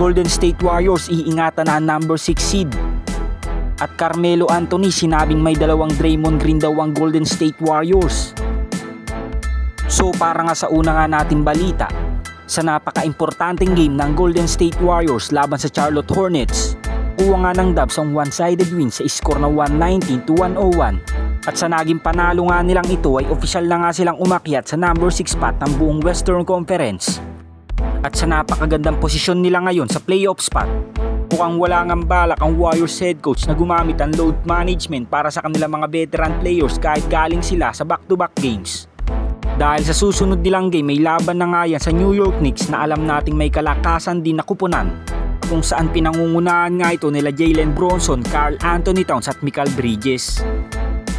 Golden State Warriors iingatan na ang number 6 seed. At Carmelo Anthony sinabing may dalawang Draymond Green daw ang Golden State Warriors. So para nga sa una nga natin balita, sa napaka-importanteng game ng Golden State Warriors laban sa Charlotte Hornets, kuha nga ng Dubs ang one-sided win sa score na 119-101. At sa naging panalo nga nilang ito ay opisyal na nga silang umakyat sa number 6 spot ng buong Western Conference. At sa napakagandang posisyon nila ngayon sa playoff spot, mukhang wala ngang balak ang Warriors head coach na gumamit ang load management para sa kanilang mga veteran players kahit galing sila sa back-to-back games. Dahil sa susunod nilang game may laban na nga yan sa New York Knicks na alam nating may kalakasan din na kupunan, kung saan pinangungunahan nga ito nila Jalen Brunson, Karl Anthony Towns at Mikal Bridges.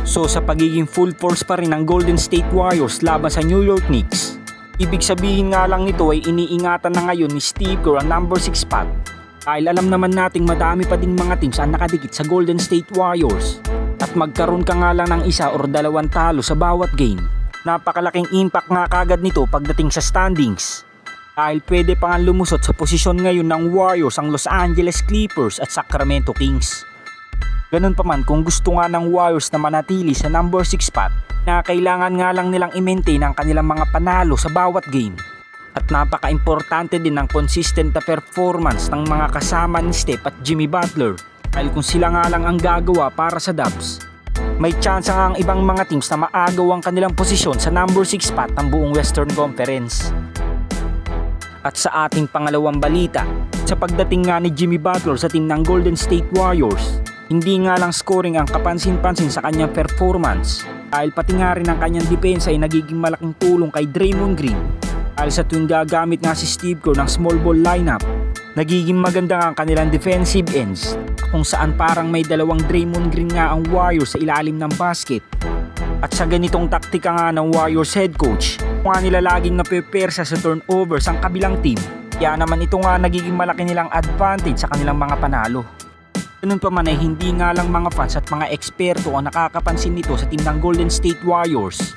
So sa pagiging full force pa rin ng Golden State Warriors laban sa New York Knicks, ibig sabihin nga lang nito ay iniingatan na ngayon ni Steve Kerr ang number 6 spot. Dahil alam naman nating madami pa ding mga teams ang nakadikit sa Golden State Warriors. At magkaroon ka nga lang ng isa or dalawang talo sa bawat game, napakalaking impact nga kagad nito pagdating sa standings. Dahil pwede pa nga lumusot sa posisyon ngayon ng Warriors ang Los Angeles Clippers at Sacramento Kings. Ganun pa man kung gusto nga ng Warriors na manatili sa number 6 spot, na kailangan nga lang nilang i-maintain ang kanilang mga panalo sa bawat game. At napaka-importante din ang consistent na performance ng mga kasama ni Steph at Jimmy Butler. Dahil kung sila nga lang ang gagawa para sa Dubs, may chance nga ang ibang mga teams na maagaw ang kanilang posisyon sa number 6 spot ng buong Western Conference. At sa ating pangalawang balita, sa pagdating nga ni Jimmy Butler sa team ng Golden State Warriors, hindi nga lang scoring ang kapansin-pansin sa kanyang performance, dahil pati nga rin ang kanyang depensa ay nagiging malaking tulong kay Draymond Green. Dahil sa tuwing gagamit nga si Steve Kerr ng small ball lineup, nagiging maganda nga ang kanilang defensive ends, kung saan parang may dalawang Draymond Green nga ang Warriors sa ilalim ng basket. At sa ganitong taktika nga ng Warriors head coach, nga nila laging napepersa sa turnovers ang kabilang team, kaya naman ito nga nagiging malaki nilang advantage sa kanilang mga panalo. Ganun pa man ay hindi nga lang mga fans at mga eksperto ang nakakapansin nito sa team ng Golden State Warriors.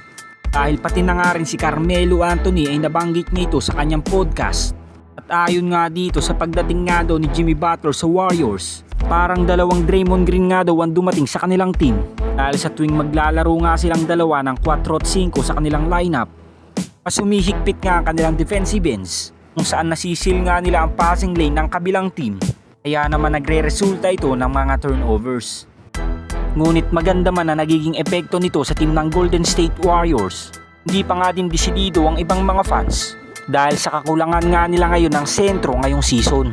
Dahil pati na nga rin si Carmelo Anthony ay nabanggit nito sa kanyang podcast. At ayon nga dito sa pagdating nga daw ni Jimmy Butler sa Warriors, parang dalawang Draymond Green nga daw ang dumating sa kanilang team. Dahil sa tuwing maglalaro nga silang dalawa ng 4 at 5 sa kanilang lineup, mas humihigpit nga ang kanilang defensive ends, kung saan nasisil nga nila ang passing lane ng kabilang team. Kaya naman nagre-resulta ito ng mga turnovers. Ngunit maganda man na nagiging epekto nito sa team ng Golden State Warriors, hindi pa nga din desidido ang ibang mga fans dahil sa kakulangan nga nila ngayon ng sentro ngayong season.